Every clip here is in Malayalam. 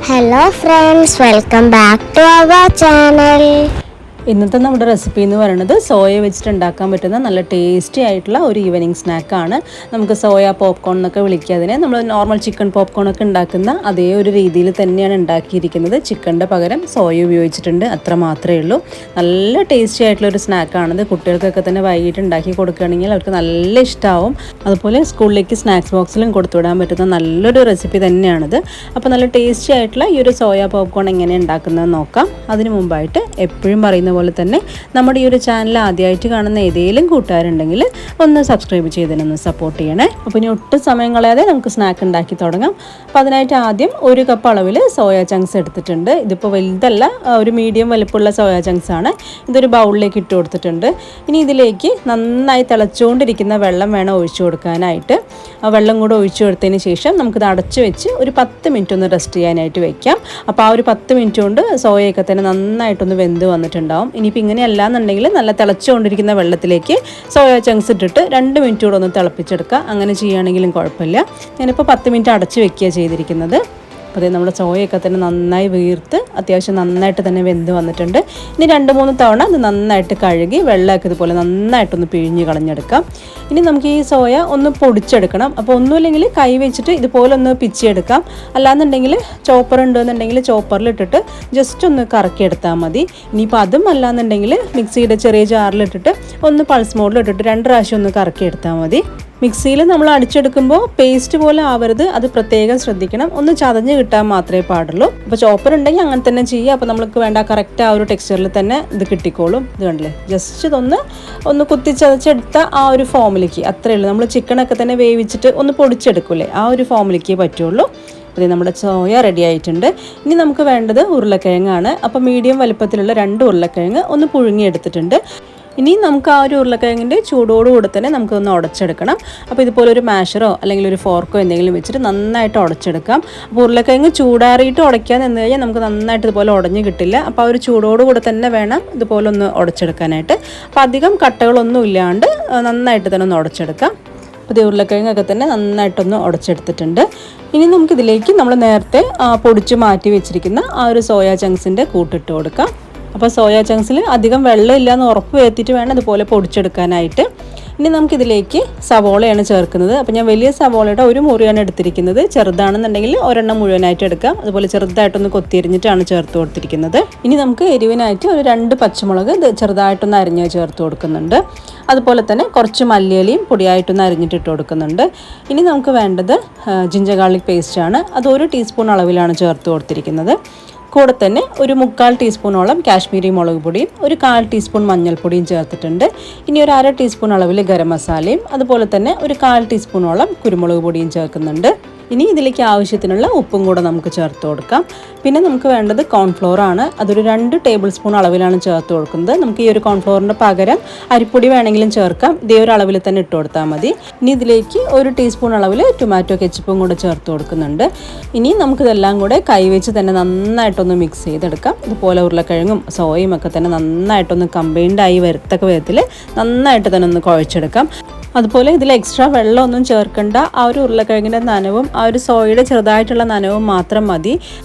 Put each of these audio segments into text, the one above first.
Hello friends, welcome back to our channel. ഇന്നത്തെ നമ്മുടെ റെസിപ്പി എന്ന് പറയുന്നത് സോയ വെച്ചിട്ട് ഉണ്ടാക്കാൻ പറ്റുന്ന നല്ല ടേസ്റ്റി ആയിട്ടുള്ള ഒരു ഈവനിങ് സ്നാക്കാണ്. നമുക്ക് സോയ പോപ്കോൺ എന്നൊക്കെ വിളിക്കുക അതിനെ. നമ്മൾ നോർമൽ ചിക്കൻ പോപ്കോൺ ഒക്കെ ഉണ്ടാക്കുന്ന അതേ ഒരു രീതിയിൽ തന്നെയാണ് ഉണ്ടാക്കിയിരിക്കുന്നത്. ചിക്കൻ്റെ പകരം സോയ ഉപയോഗിച്ചിട്ടുണ്ട്, അത്ര മാത്രമേ ഉള്ളൂ. നല്ല ടേസ്റ്റി ആയിട്ടുള്ള ഒരു സ്നാക്കാണിത്. കുട്ടികൾക്കൊക്കെ തന്നെ വൈകിട്ട് ഉണ്ടാക്കി കൊടുക്കുകയാണെങ്കിൽ അവർക്ക് നല്ല ഇഷ്ടമാവും. അതുപോലെ സ്കൂളിലേക്ക് സ്നാക്സ് ബോക്സിലും കൊടുത്തുവിടാൻ പറ്റുന്ന നല്ലൊരു റെസിപ്പി തന്നെയാണിത്. അപ്പോൾ നല്ല ടേസ്റ്റി ആയിട്ടുള്ള ഈ ഒരു സോയ പോപ്കോൺ എങ്ങനെ ഉണ്ടാക്കുന്നതെന്ന് നോക്കാം. അതിന് മുമ്പായിട്ട് എപ്പോഴും പറയുന്ന പോലെ തന്നെ നമ്മുടെ ഈ ഒരു ചാനൽ ആദ്യമായിട്ട് കാണുന്ന ഏതെങ്കിലും കൂട്ടുകാരുണ്ടെങ്കിൽ ഒന്ന് സബ്സ്ക്രൈബ് ചെയ്തതിനൊന്ന് സപ്പോർട്ട് ചെയ്യണേ. അപ്പോൾ ഇനി ഒട്ടും സമയം കളയാതെ നമുക്ക് സ്നാക്ക് ഉണ്ടാക്കി തുടങ്ങാം. അപ്പോൾ അതിനായിട്ട് ആദ്യം 1 കപ്പ് അളവിൽ സോയ ചങ്ക്സ് എടുത്തിട്ടുണ്ട്. ഇതിപ്പോൾ വലുതല്ല, ഒരു മീഡിയം വലിപ്പമുള്ള സോയ ചങ്ക്സ് ആണ്. ഇതൊരു ബൗളിലേക്ക് ഇട്ട് കൊടുത്തിട്ടുണ്ട്. ഇനി ഇതിലേക്ക് നന്നായി തിളച്ചുകൊണ്ടിരിക്കുന്ന വെള്ളം വേണം ഒഴിച്ചു കൊടുക്കാനായിട്ട്. ആ വെള്ളം കൂടെ ഒഴിച്ചു കൊടുത്തതിന് ശേഷം നമുക്കിത് അടച്ചു വെച്ച് ഒരു 10 മിനിറ്റ് ഒന്ന് റെസ്റ്റ് ചെയ്യാനായിട്ട് വെക്കാം. അപ്പോൾ ആ ഒരു 10 മിനിറ്റ് കൊണ്ട് സോയയൊക്കെ തന്നെ നന്നായിട്ടൊന്ന് വെന്ത് വന്നിട്ടുണ്ടാവും. ഇനിയിപ്പോൾ ഇങ്ങനെയല്ല എന്നുണ്ടെങ്കിൽ നല്ല തിളച്ചുകൊണ്ടിരിക്കുന്ന വെള്ളത്തിലേക്ക് സോയ ചങ്ക്സ് ഇട്ടിട്ട് 2 മിനിറ്റ് കൂടെ ഒന്ന് തിളപ്പിച്ചെടുക്കുക. അങ്ങനെ ചെയ്യുകയാണെങ്കിലും കുഴപ്പമില്ല. ഞാനിപ്പോൾ 10 മിനിറ്റ് അടച്ച് വെക്കുക ചെയ്തിരിക്കുന്നത്. അപ്പോൾ നമ്മുടെ സോയയൊക്കെ തന്നെ നന്നായി വീർത്ത് അത്യാവശ്യം നന്നായിട്ട് തന്നെ വെന്ത് വന്നിട്ടുണ്ട്. ഇനി 2-3 തവണ അത് നന്നായിട്ട് കഴുകി വെള്ളമൊക്കെ ഇതുപോലെ നന്നായിട്ടൊന്ന് പിഴിഞ്ഞ് കളഞ്ഞെടുക്കാം. ഇനി നമുക്ക് ഈ സോയ ഒന്ന് പൊടിച്ചെടുക്കണം. അപ്പോൾ ഒന്നുമില്ലെങ്കിൽ കൈ വെച്ചിട്ട് ഇതുപോലെ ഒന്ന് പിച്ചിയെടുക്കാം. അല്ലാന്നുണ്ടെങ്കിൽ ചോപ്പർ ഉണ്ടെന്നുണ്ടെങ്കിൽ ചോപ്പറിലിട്ടിട്ട് ജസ്റ്റ് ഒന്ന് കറക്കിയെടുത്താൽ മതി. ഇനിയിപ്പോൾ അതും അല്ലാന്നുണ്ടെങ്കിൽ മിക്സിയുടെ ചെറിയ ജാറിലിട്ടിട്ട് ഒന്ന് പൾസ് മോഡിലിട്ടിട്ട് 2 പ്രാവശ്യം ഒന്ന് കറക്കിയെടുത്താൽ മതി. മിക്സിയിൽ നമ്മൾ അടിച്ചെടുക്കുമ്പോൾ പേസ്റ്റ് പോലെ ആവരുത്, അത് പ്രത്യേകം ശ്രദ്ധിക്കണം. ഒന്ന് ചതഞ്ഞ് കിട്ടാൻ മാത്രമേ പാടുള്ളൂ. അപ്പോൾ ചോപ്പർ ഉണ്ടെങ്കിൽ അങ്ങനെ തന്നെ ചെയ്യുക. അപ്പോൾ നമുക്ക് വേണ്ട കറക്റ്റ് ആ ഒരു ടെക്സ്ചറിൽ തന്നെ ഇത് കിട്ടിക്കോളും. ഇത് കണ്ടില്ലേ, ജസ്റ്റ് ഒന്ന് കുത്തിച്ചതച്ചെടുത്ത ആ ഒരു ഫോമിലേക്ക്, അത്രയേ ഉള്ളൂ. നമ്മൾ ചിക്കനൊക്കെ തന്നെ വേവിച്ചിട്ട് ഒന്ന് പൊടിച്ചെടുക്കൂലേ, ആ ഒരു ഫോമിലേക്ക് പറ്റുള്ളൂ. അപ്പോൾ നമ്മുടെ സോയ റെഡി ആയിട്ടുണ്ട്. ഇനി നമുക്ക് വേണ്ടത് ഉരുളക്കിഴങ്ങാണ്. അപ്പോൾ മീഡിയം വലുപ്പത്തിലുള്ള 2 ഉരുളക്കിഴങ്ങ് ഒന്ന് പുഴുങ്ങിയെടുത്തിട്ടുണ്ട്. ഇനി നമുക്ക് ആ ഒരു ഉരുളക്കിഴങ്ങിൻ്റെ ചൂടോടുകൂടെ തന്നെ നമുക്കൊന്ന് ഉടച്ചെടുക്കണം. അപ്പോൾ ഇതുപോലെ ഒരു മാഷറോ അല്ലെങ്കിൽ ഒരു ഫോർക്കോ എന്തെങ്കിലും വെച്ചിട്ട് നന്നായിട്ട് ഉടച്ചെടുക്കാം. അപ്പോൾ ഉരുളക്കിഴങ്ങ് ചൂടാറിയിട്ട് ഉടയ്ക്കാൻ നിന്ന് കഴിഞ്ഞാൽ നമുക്ക് നന്നായിട്ട് ഇതുപോലെ ഉടഞ്ഞ് കിട്ടില്ല. അപ്പോൾ ആ ഒരു ചൂടോടുകൂടെ തന്നെ വേണം ഇതുപോലെ ഒന്ന് ഉടച്ചെടുക്കാനായിട്ട്. അപ്പോൾ അധികം കട്ടകളൊന്നും ഇല്ലാണ്ട് നന്നായിട്ട് തന്നെ ഒന്ന് ഉടച്ചെടുക്കാം. അപ്പോൾ ഈ ഉരുളക്കിഴങ്ങൊക്കെ തന്നെ നന്നായിട്ടൊന്ന് ഉടച്ചെടുത്തിട്ടുണ്ട്. ഇനി നമുക്കിതിലേക്ക് നമ്മൾ നേരത്തെ പൊടിച്ച് മാറ്റി വെച്ചിരിക്കുന്ന ആ ഒരു സോയ ചങ്ക്സിൻ്റെ കൂട്ടിട്ട് കൊടുക്കാം. അപ്പോൾ സോയ ചങ്ക്സിൽ അധികം വെള്ളം ഇല്ലയെന്ന് ഉറപ്പ് വരുത്തിയിട്ട് വേണം ഇതുപോലെ പൊടിച്ചെടുക്കാനായിട്ട്. ഇനി നമുക്കിതിലേക്ക് സവോളയാണ് ചേർക്കുന്നത്. അപ്പോൾ ഞാൻ വലിയ സവോളയുടെ 1 മുറിയാണ് എടുത്തിരിക്കുന്നത്. ചെറുതാണെന്നുണ്ടെങ്കിൽ 1 മുഴുവനായിട്ട് എടുക്കാം. അതുപോലെ ചെറുതായിട്ടൊന്ന് കൊത്തിയരിഞ്ഞിട്ടാണ് ചേർത്ത് കൊടുത്തിരിക്കുന്നത്. ഇനി നമുക്ക് എരിവിനായിട്ട് ഒരു 2 പച്ചമുളക് ചെറുതായിട്ടൊന്ന് അരിഞ്ഞ് ചേർത്ത് കൊടുക്കുന്നുണ്ട്. അതുപോലെ തന്നെ കുറച്ച് മല്ലിയിലയും പൊടിയായിട്ടൊന്ന് അരിഞ്ഞിട്ടിട്ട് കൊടുക്കുന്നുണ്ട്. ഇനി നമുക്ക് വേണ്ടത് ജിഞ്ചർ ഗാർലിക് പേസ്റ്റാണ്. അത് 1 ടീസ്പൂൺ അളവിലാണ് ചേർത്ത് കൊടുത്തിരിക്കുന്നത്. കൂടെ തന്നെ ഒരു 3/4 ടീസ്പൂണോളം കാശ്മീരി മുളക് പൊടിയും ഒരു 1/4 ടീസ്പൂൺ മഞ്ഞൾപ്പൊടിയും ചേർത്തിട്ടുണ്ട്. ഇനി ഒരു 1/2 ടീസ്പൂൺ അളവിൽ ഗരം മസാലയും അതുപോലെ തന്നെ ഒരു 1/4 ടീസ്പൂണോളം കുരുമുളക് പൊടിയും ചേർക്കുന്നുണ്ട്. ഇനി ഇതിലേക്ക് ആവശ്യത്തിനുള്ള ഉപ്പും കൂടെ നമുക്ക് ചേർത്ത് കൊടുക്കാം. പിന്നെ നമുക്ക് വേണ്ടത് കോൺഫ്ലോർ ആണ്. അതൊരു 2 ടേബിൾ സ്പൂൺ അളവിലാണ് ചേർത്ത് കൊടുക്കുന്നത്. നമുക്ക് ഈ ഒരു കോൺഫ്ലോറിൻ്റെ പകരം അരിപ്പൊടി വേണമെങ്കിലും ചേർക്കാം. ഇതേ ഒരു അളവിൽ തന്നെ ഇട്ട് കൊടുത്താൽ മതി. ഇനി ഇതിലേക്ക് 1 ടീസ്പൂൺ അളവിൽ ടൊമാറ്റോ കെച്ചപ്പും കൂടെ ചേർത്ത് കൊടുക്കുന്നുണ്ട്. ഇനി നമുക്കിതെല്ലാം കൂടെ കൈവച്ച് തന്നെ നന്നായിട്ടൊന്ന് മിക്സ് ചെയ്തെടുക്കാം. ഇതുപോലെ ഉരുളക്കിഴങ്ങും സോയയും ഒക്കെ തന്നെ നന്നായിട്ടൊന്ന് കമ്പൈൻഡായി വരത്തക്ക വിധത്തിൽ നന്നായിട്ട് തന്നെ ഒന്ന് കുഴച്ചെടുക്കാം. അതുപോലെ ഇതിൽ എക്സ്ട്രാ വെള്ളമൊന്നും ചേർക്കേണ്ട. ആ ഒരു ഉരുളക്കിഴങ്ങിൻ്റെ നനവും ആ ഒരു സോയയുടെ ചെറുതായിട്ടുള്ള നനവും മാത്രം മതി.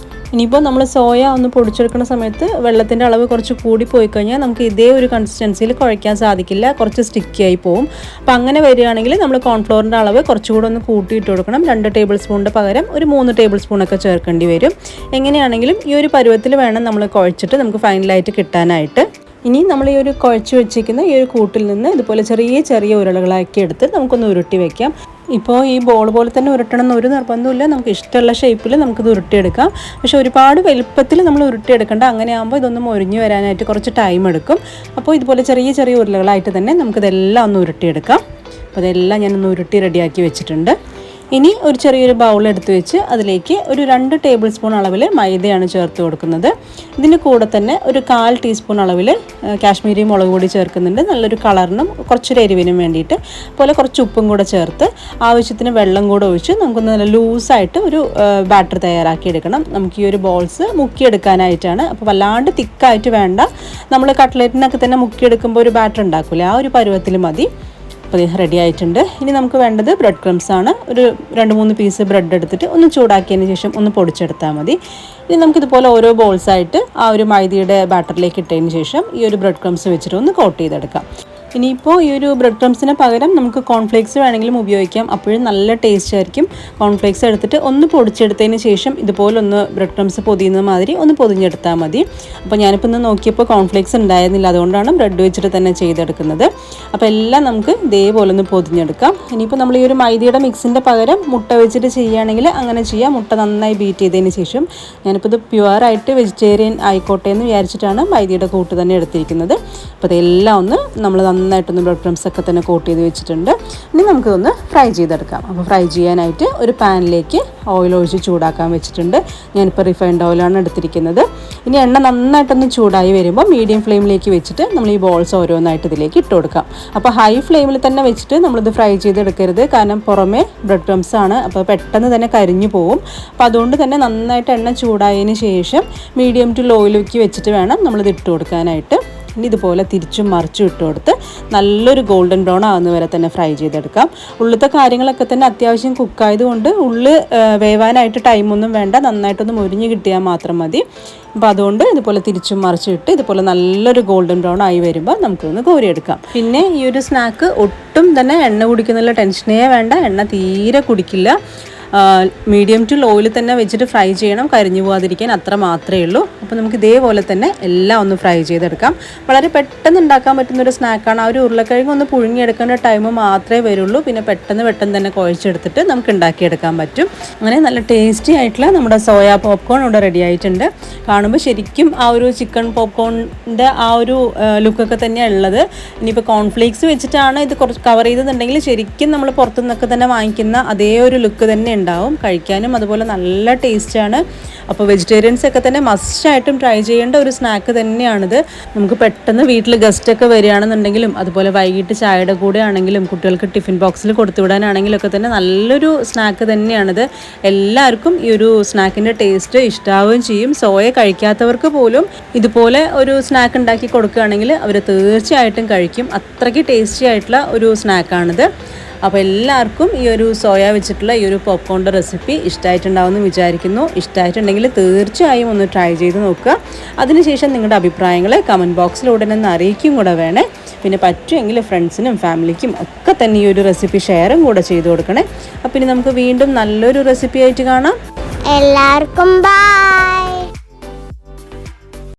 ഇനിയിപ്പോൾ നമ്മൾ സോയ ഒന്ന് പൊടിച്ചെടുക്കുന്ന സമയത്ത് വെള്ളത്തിൻ്റെ അളവ് കുറച്ച് കൂടി പോയി കഴിഞ്ഞാൽ നമുക്ക് ഇതേ ഒരു കൺസിസ്റ്റൻസിയിൽ കുഴയ്ക്കാൻ സാധിക്കില്ല, കുറച്ച് സ്റ്റിക്കി ആയി പോവും. അപ്പോൾ അങ്ങനെ വരികയാണെങ്കിൽ നമ്മൾ കോൺഫ്ലോറിൻ്റെ അളവ് കുറച്ചുകൂടെ ഒന്ന് കൂട്ടിയിട്ട് കൊടുക്കണം. 2 ടേബിൾ സ്പൂണിൻ്റെ പകരം ഒരു 3 ടേബിൾ സ്പൂണൊക്കെ ചേർക്കേണ്ടി വരും. എങ്ങനെയാണെങ്കിലും ഈ ഒരു പരുവത്തിൽ വേണം നമ്മൾ കുഴച്ചിട്ട് നമുക്ക് ഫൈനലായിട്ട് കിട്ടാനായിട്ട്. ഇനി നമ്മൾ ഈ ഒരു കുഴച്ച് വെച്ചിരിക്കുന്ന ഈ ഒരു കൂട്ടിൽ നിന്ന് ഇതുപോലെ ചെറിയ ചെറിയ ഉരുളകളാക്കി എടുത്ത് നമുക്കൊന്ന് ഉരുട്ടി വയ്ക്കാം. ഇപ്പോൾ ഈ ബോൾ പോലെ തന്നെ ഉരുട്ടണം എന്നൊരു നിർബന്ധമില്ല. നമുക്ക് ഇഷ്ടമുള്ള ഷേപ്പിൽ നമുക്കിത് ഉരുട്ടിയെടുക്കാം. പക്ഷേ ഒരുപാട് വലുപ്പത്തിൽ നമ്മൾ ഉരുട്ടിയെടുക്കേണ്ട. അങ്ങനെ ആകുമ്പോൾ ഇതൊന്ന് മൊരിഞ്ഞ് വരാനായിട്ട് കുറച്ച് ടൈം എടുക്കും. അപ്പോൾ ഇതുപോലെ ചെറിയ ചെറിയ ഉരുളകളായിട്ട് തന്നെ നമുക്കിതെല്ലാം ഒന്ന് ഉരുട്ടിയെടുക്കാം. അപ്പോൾ അതെല്ലാം ഞാനൊന്ന് ഉരുട്ടി റെഡിയാക്കി വെച്ചിട്ടുണ്ട്. ഇനി ഒരു ചെറിയൊരു ബൗൾ എടുത്ത് വെച്ച് അതിലേക്ക് ഒരു 2 ടേബിൾ സ്പൂൺ അളവിൽ മൈദയാണ് ചേർത്ത് കൊടുക്കുന്നത്. ഇതിന് കൂടെ തന്നെ ഒരു 1/4 ടീസ്പൂൺ അളവിൽ കാശ്മീരി മുളക് പൊടി ചേർക്കുന്നുണ്ട്, നല്ലൊരു കളറിനും കുറച്ചൊരു എരിവിനും വേണ്ടിയിട്ട്. അതുപോലെ കുറച്ച് ഉപ്പും കൂടെ ചേർത്ത് ആവശ്യത്തിന് വെള്ളം കൂടെ ഒഴിച്ച് നമുക്കൊന്ന് നല്ല ലൂസായിട്ട് ഒരു ബാറ്റർ തയ്യാറാക്കി എടുക്കണം. നമുക്ക് ഈ ഒരു ബോൾസ് മുക്കിയെടുക്കാനായിട്ടാണ്. അപ്പോൾ വല്ലാണ്ട് തിക്കായിട്ട് വേണ്ട. നമ്മൾ കട്ട്ലറ്റിനൊക്കെ തന്നെ മുക്കിയെടുക്കുമ്പോൾ ഒരു ബാറ്റർ ഉണ്ടാക്കില്ലേ, ആ ഒരു പരുവത്തിൽ മതി. അപ്പോൾ റെഡി ആയിട്ടുണ്ട്. ഇനി നമുക്ക് വേണ്ടത് ബ്രെഡ് ക്രംസ് ആണ്. ഒരു 2-3 പീസ് ബ്രെഡ് എടുത്തിട്ട് ഒന്ന് ചൂടാക്കിയതിന് ശേഷം ഒന്ന് പൊടിച്ചെടുത്താൽ മതി. ഇനി നമുക്കിതുപോലെ ഓരോ ബോൾസായിട്ട് ആ ഒരു മൈദയുടെ ബാറ്ററിലേക്ക് ഇട്ടതിന് ശേഷം ഈ ഒരു ബ്രെഡ് ക്രംസ് വെച്ചിട്ട് ഒന്ന് കോട്ട് ചെയ്തെടുക്കാം. ഇനിയിപ്പോൾ ഈ ഒരു ബ്രെഡ് ക്രംസിന് പകരം നമുക്ക് കോൺഫ്ലേക്സ് വേണമെങ്കിലും ഉപയോഗിക്കാം. അപ്പോഴും നല്ല ടേസ്റ്റ് ആയിരിക്കും. കോൺഫ്ലേക്സ് എടുത്തിട്ട് ഒന്ന് പൊടിച്ചെടുത്തതിന് ശേഷം ഇതുപോലൊന്ന് ബ്രെഡ് ക്രംസ് പൊതിയുന്ന മാതിരി ഒന്ന് പൊതിഞ്ഞെടുത്താൽ മതി. അപ്പോൾ ഞാനിപ്പോൾ ഇന്ന് നോക്കിയപ്പോൾ കോൺഫ്ലേക്സ് ഉണ്ടായിരുന്നില്ല, അതുകൊണ്ടാണ് ബ്രെഡ് വെച്ചിട്ട് തന്നെ ചെയ്തെടുക്കുന്നത്. അപ്പോൾ എല്ലാം നമുക്ക് ഇതേപോലെ ഒന്ന് പൊതിഞ്ഞെടുക്കാം. ഇനിയിപ്പോൾ നമ്മൾ ഈ ഒരു മൈദയുടെ മിക്സിൻ്റെ പകരം മുട്ട വെച്ചിട്ട് ചെയ്യുകയാണെങ്കിൽ അങ്ങനെ ചെയ്യാം. മുട്ട നന്നായി ബീറ്റ് ചെയ്തതിന് ശേഷം ഞാനിപ്പോൾ ഇത് പ്യുവറായിട്ട് വെജിറ്റേറിയൻ ആയിക്കോട്ടെ എന്ന് വിചാരിച്ചിട്ടാണ് മൈദയുടെ കൂട്ട് തന്നെ എടുത്തിരിക്കുന്നത്. അപ്പോൾ ഇതെല്ലാം ഒന്ന് നമ്മൾ നന്നായിട്ടൊന്ന് ബ്രെഡ് ക്രംസ് ഒക്കെ തന്നെ കോട്ട് ചെയ്ത് വെച്ചിട്ടുണ്ട്. ഇനി നമുക്കിതൊന്ന് ഫ്രൈ ചെയ്തെടുക്കാം. അപ്പോൾ ഫ്രൈ ചെയ്യാനായിട്ട് ഒരു പാനിലേക്ക് ഓയിൽ ഒഴിച്ച് ചൂടാക്കാൻ വെച്ചിട്ടുണ്ട്. ഞാനിപ്പോൾ റിഫൈൻഡ് ഓയിലാണ് എടുത്തിരിക്കുന്നത്. ഇനി എണ്ണ നന്നായിട്ടൊന്ന് ചൂടായി വരുമ്പോൾ മീഡിയം ഫ്ലെയിമിലേക്ക് വെച്ചിട്ട് നമ്മൾ ഈ ബോൾസ് ഓരോന്നായിട്ട് ഇതിലേക്ക് ഇട്ട് കൊടുക്കാം. അപ്പോൾ ഹൈ ഫ്ലെയിമിൽ തന്നെ വെച്ചിട്ട് നമ്മളിത് ഫ്രൈ ചെയ്തെടുക്കരുത്, കാരണം പുറമേ ബ്രെഡ് ക്രംസ് ആണ്, അപ്പോൾ പെട്ടെന്ന് തന്നെ കരിഞ്ഞു പോകും. അപ്പോൾ അതുകൊണ്ട് തന്നെ നന്നായിട്ട് എണ്ണ ചൂടായതിന് ശേഷം മീഡിയം ടു ലോയിലേക്ക് വെച്ചിട്ട് വേണം നമ്മളിത് ഇട്ട് കൊടുക്കാനായിട്ട്. ഇനി ഇതുപോലെ തിരിച്ചും മറിച്ചും ഇട്ട് കൊടുത്ത് നല്ലൊരു ഗോൾഡൻ ബ്രൗൺ ആകുന്ന വരെ തന്നെ ഫ്രൈ ചെയ്തെടുക്കാം. ഉള്ളിലത്തെ കാര്യങ്ങളൊക്കെ തന്നെ അത്യാവശ്യം കുക്കായതുകൊണ്ട് ഉള്ളി വേവാനായിട്ട് ടൈമൊന്നും വേണ്ട, നന്നായിട്ടൊന്ന് മുരിഞ്ഞ് കിട്ടിയാൽ മാത്രം മതി. അപ്പോൾ അതുകൊണ്ട് ഇതുപോലെ തിരിച്ചും മറിച്ചും ഇട്ട് ഇതുപോലെ നല്ലൊരു ഗോൾഡൻ ബ്രൗൺ ആയി വരുമ്പോൾ നമുക്കൊന്ന് കോരിയെടുക്കാം. പിന്നെ ഈ ഒരു സ്നാക്ക് ഒട്ടും തന്നെ എണ്ണ കുടിക്കുന്നുള്ള ടെൻഷനേ വേണ്ട, എണ്ണ തീരെ കുടിക്കില്ല. മീഡിയം ടു ലോയിൽ തന്നെ വെച്ചിട്ട് ഫ്രൈ ചെയ്യണം, കരിഞ്ഞു പോകാതിരിക്കാൻ, അത്ര മാത്രമേ ഉള്ളൂ. അപ്പോൾ നമുക്ക് ഇതേപോലെ തന്നെ എല്ലാം ഒന്ന് ഫ്രൈ ചെയ്തെടുക്കാം. വളരെ പെട്ടെന്ന് ഉണ്ടാക്കാൻ പറ്റുന്നൊരു സ്നാക്കാണ്. ആ ഒരു ഉരുളക്കിഴങ്ങ് ഒന്ന് പുഴുങ്ങിയെടുക്കേണ്ട ടൈം മാത്രമേ വരുള്ളൂ. പിന്നെ പെട്ടെന്ന് തന്നെ കുഴച്ചെടുത്തിട്ട് നമുക്ക് ഉണ്ടാക്കിയെടുക്കാൻ പറ്റും. അങ്ങനെ നല്ല ടേസ്റ്റി ആയിട്ടുള്ള നമ്മുടെ സോയാ പോപ്കോൺ ഇവിടെ റെഡി ആയിട്ടുണ്ട്. കാണുമ്പോൾ ശരിക്കും ആ ഒരു ചിക്കൻ പോപ്കോണിൻ്റെ ആ ഒരു ലുക്കൊക്കെ തന്നെയാണ് ഉള്ളത്. ഇനിയിപ്പോൾ കോൺഫ്ലേക്സ് വെച്ചിട്ടാണ് ഇത് കുറച്ച് കവർ ചെയ്തെന്നുണ്ടെങ്കിൽ ശരിക്കും നമ്മൾ പുറത്തുനിന്നൊക്കെ തന്നെ വാങ്ങിക്കുന്ന അതേ ഒരു ലുക്ക് തന്നെ ഉണ്ടാവും. കഴിക്കാനും അതുപോലെ നല്ല ടേസ്റ്റാണ്. അപ്പോൾ വെജിറ്റേറിയൻസ് ഒക്കെ തന്നെ മസ്റ്റായിട്ടും ട്രൈ ചെയ്യേണ്ട ഒരു സ്നാക്ക് തന്നെയാണിത്. നമുക്ക് പെട്ടെന്ന് വീട്ടിൽ ഗസ്റ്റൊക്കെ വരികയാണെന്നുണ്ടെങ്കിലും അതുപോലെ വൈകിട്ട് ചായയുടെ കൂടെ ആണെങ്കിലും കുട്ടികൾക്ക് ടിഫിൻ ബോക്സിൽ കൊടുത്തുവിടാനാണെങ്കിലും ഒക്കെ തന്നെ നല്ലൊരു സ്നാക്ക് തന്നെയാണിത്. എല്ലാവർക്കും ഈ ഒരു സ്നാക്കിൻ്റെ ടേസ്റ്റ് ഇഷ്ടാവുകയും ചെയ്യും. സോയ കഴിക്കാത്തവർക്ക് പോലും ഇതുപോലെ ഒരു സ്നാക്ക് ഉണ്ടാക്കി കൊടുക്കുകയാണെങ്കിൽ അവർ തീർച്ചയായിട്ടും കഴിക്കും. അത്രയ്ക്ക് ടേസ്റ്റി ആയിട്ടുള്ള ഒരു സ്നാക്കാണിത്. അപ്പോൾ എല്ലാവർക്കും ഈ ഒരു സോയ വെച്ചിട്ടുള്ള ഈ ഒരു പോപ്കോണിൻ്റെ റെസിപ്പി ഇഷ്ടമായിട്ടുണ്ടാവുമെന്ന് വിചാരിക്കുന്നു. ഇഷ്ടമായിട്ടുണ്ടെങ്കിൽ തീർച്ചയായും ഒന്ന് ട്രൈ ചെയ്ത് നോക്കുക. അതിനുശേഷം നിങ്ങളുടെ അഭിപ്രായങ്ങൾ കമൻറ്റ് ബോക്സിലൂടെ തന്നെ അറിയിക്കും കൂടെ വേണേ. പിന്നെ പറ്റുമെങ്കിൽ ഫ്രണ്ട്സിനും ഫാമിലിക്കും ഒക്കെ തന്നെ ഈ ഒരു റെസിപ്പി ഷെയറും കൂടെ ചെയ്ത് കൊടുക്കണേ. അപ്പോൾ ഇനി നമുക്ക് വീണ്ടും നല്ലൊരു റെസിപ്പി ആയിട്ട് കാണാം. എല്ലാവർക്കും ബൈ.